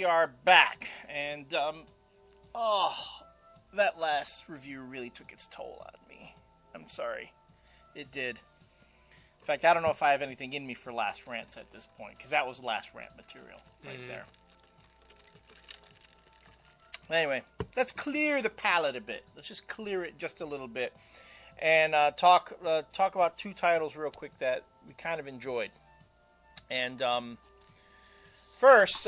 are back, and that last review really took its toll on me. I'm sorry, it did. In fact, I don't know if I have anything in me for last rants at this point, because that was last rant material right there. Anyway, let's clear the palette a bit. Let's just clear it just a little bit, and talk about two titles real quick that we kind of enjoyed. And first,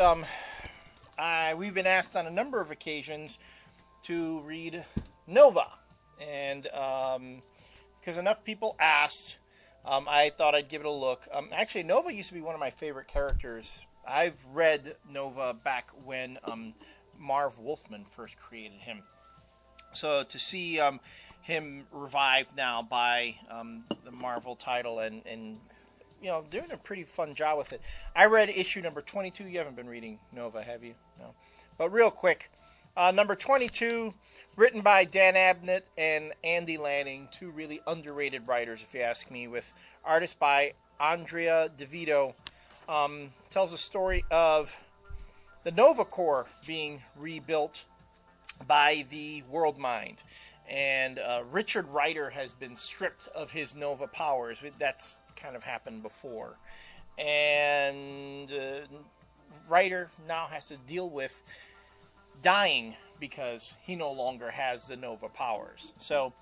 we've been asked on a number of occasions to read Nova, and because enough people asked, I thought I'd give it a look. Actually, Nova used to be one of my favorite characters. I've read Nova back when Marv Wolfman first created him. So to see him revived now by the Marvel title and you know, doing a pretty fun job with it. I read issue number 22. You haven't been reading Nova, have you? No. But real quick, number 22, written by Dan Abnett and Andy Lanning, two really underrated writers, if you ask me, with artists by Andrea DeVito. Tells a story of the Nova Corps being rebuilt by the World Mind. And Richard Rider has been stripped of his Nova powers. That's kind of happened before. And Rider now has to deal with dying because he no longer has the Nova powers. So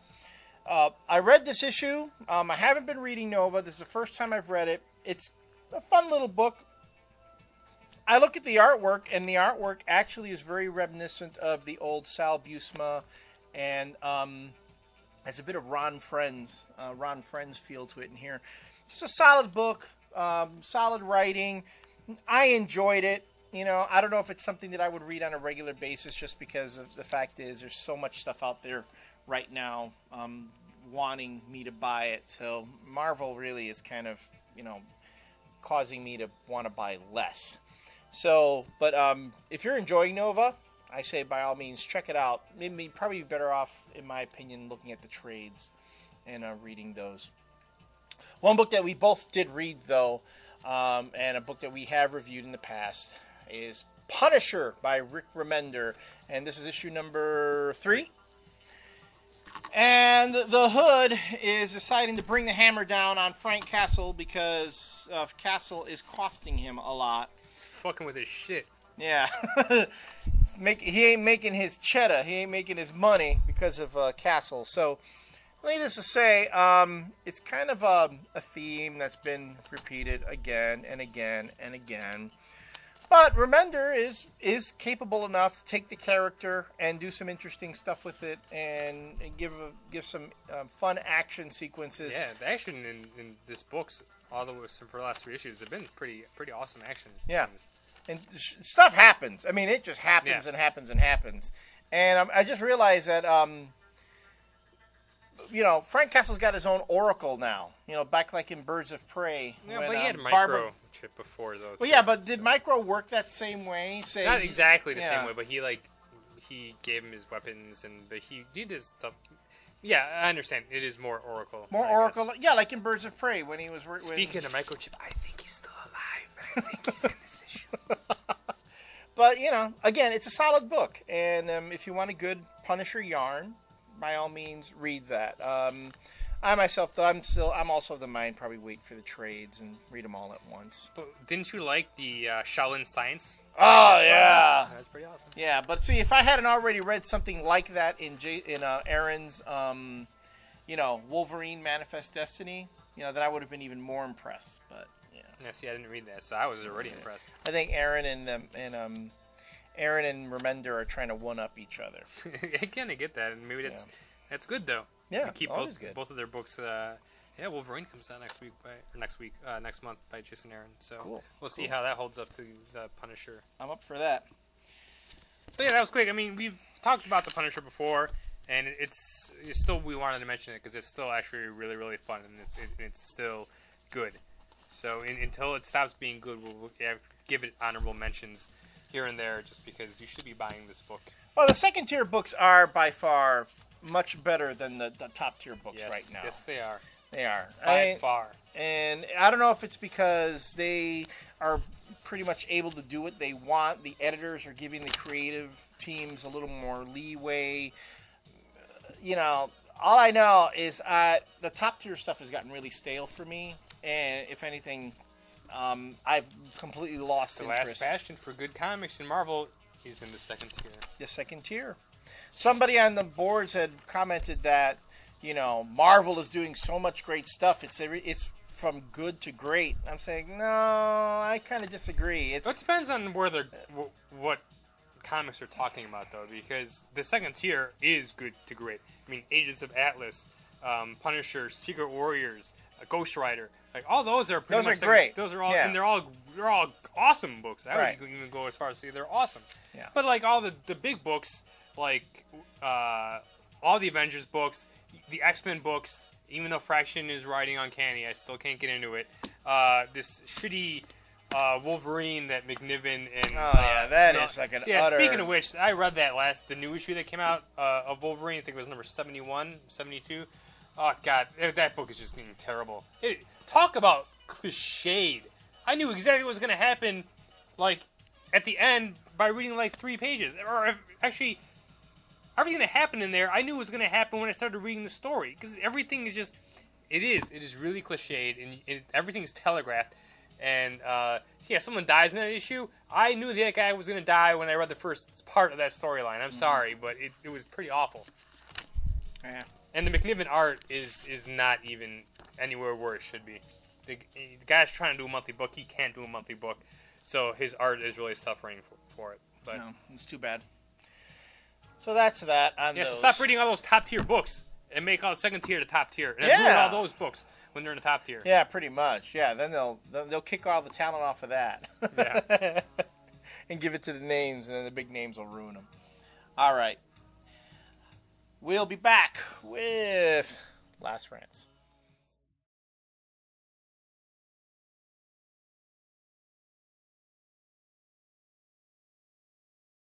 I read this issue. I haven't been reading Nova. This is the first time I've read it. It's a fun little book. I look at the artwork, and the artwork actually is very reminiscent of the old Sal Buscema, and has a bit of Ron Friends feel to it in here. Just a solid book, solid writing. I enjoyed it. You know, I don't know if it's something that I would read on a regular basis, just because of the fact is there's so much stuff out there right now wanting me to buy it. So Marvel really is kind of, you know, causing me to want to buy less. So, but if you're enjoying Nova, I say by all means check it out. Maybe probably better off, in my opinion, looking at the trades and reading those. One book that we both did read, though, and a book that we have reviewed in the past, is Punisher by Rick Remender, and this is issue number 3. And the Hood is deciding to bring the hammer down on Frank Castle because Castle is costing him a lot. He's fucking with his shit. Yeah. He ain't making his cheddar. He ain't making his money because of Castle. So, needless to say, it's kind of a theme that's been repeated again and again and again. But Remender is capable enough to take the character and do some interesting stuff with it and give some fun action sequences. Yeah, the action in this book's all the way for the last 3 issues have been pretty awesome action. Yeah, scenes. and stuff happens. I mean, it just happens and happens and happens. And I just realized that you know, Frank Castle's got his own Oracle now. You know, back like in Birds of Prey. Yeah, when, but he had Barbara... microchip before, though. Well, yeah, but did Micro work that same way? Say, not exactly the same way, but he gave him his weapons, but he did his stuff. Yeah, I understand. It is more Oracle. More Oracle. Yeah, like in Birds of Prey when he was working. Speaking of microchip, I think he's still alive, and I think he's in this issue. But, you know, again, it's a solid book, and if you want a good Punisher yarn, by all means, read that. I myself, though, I'm also of the mind probably wait for the trades and read them all at once. But didn't you like the Shaolin Science? Oh yeah, that's pretty awesome. Yeah, but see, if I hadn't already read something like that in Aaron's, you know, Wolverine Manifest Destiny, you know, then I would have been even more impressed. But yeah. Yeah, see, I didn't read that, so I was already impressed. I think Aaron and Remender are trying to one up each other. I kind of get that, and maybe that's good though. Yeah, keep always good. Both of their books. Wolverine comes out next month by Jason Aaron. So cool. We'll see how that holds up to the Punisher. I'm up for that. So yeah, that was quick. I mean, we've talked about the Punisher before, and it's still, we wanted to mention it because it's still actually really, really fun, and it's still good. So until it stops being good, we'll give it honorable mentions here and there, just because you should be buying this book. Well, the second tier books are by far much better than the top tier books right now. Yes, they are. They are. By far. And I don't know if it's because they are pretty much able to do what they want. The editors are giving the creative teams a little more leeway. All I know is the top tier stuff has gotten really stale for me, and if anything, I've completely lost the interest. last bastion for good comics in Marvel is in the second tier. The second tier. Somebody on the boards had commented that Marvel is doing so much great stuff. It's from good to great. I'm saying no. I kind of disagree. It depends on what comics are talking about, though, because the second tier is good to great. I mean, Agents of Atlas, Punisher, Secret Warriors, Ghost Rider, like all those are pretty much great. Those are all, and they're all awesome books. I Right. would even go as far as to say they're awesome. Yeah. But like all the big books, like all the Avengers books, the X-Men books, even though Fraction is writing Uncanny, I still can't get into it. This shitty Wolverine that McNiven and that is like an utter... Speaking of which, I read the new issue that came out of Wolverine. I think it was number 71, 72. Oh god, that book is just getting terrible. Talk about cliched. I knew exactly what was going to happen, like at the end by reading like 3 pages, or actually. Everything that happened in there, I knew was going to happen when I started reading the story. Because everything is just... It is really cliched, and everything is telegraphed. And, someone dies in that issue. I knew that guy was going to die when I read the first part of that storyline. I'm sorry, but it was pretty awful. Yeah. And the McNiven art is not even anywhere where it should be. The guy's trying to do a monthly book. He can't do a monthly book. So his art is really suffering for it. But no, it's too bad. So that's that on those. So stop reading all those top-tier books and make all the second tier to top tier. And ruin all those books when they're in the top tier. Yeah, pretty much. Yeah, then they'll kick all the talent off of that. Yeah. And give it to the names, and then the big names will ruin them. All right. We'll be back with Last Rants.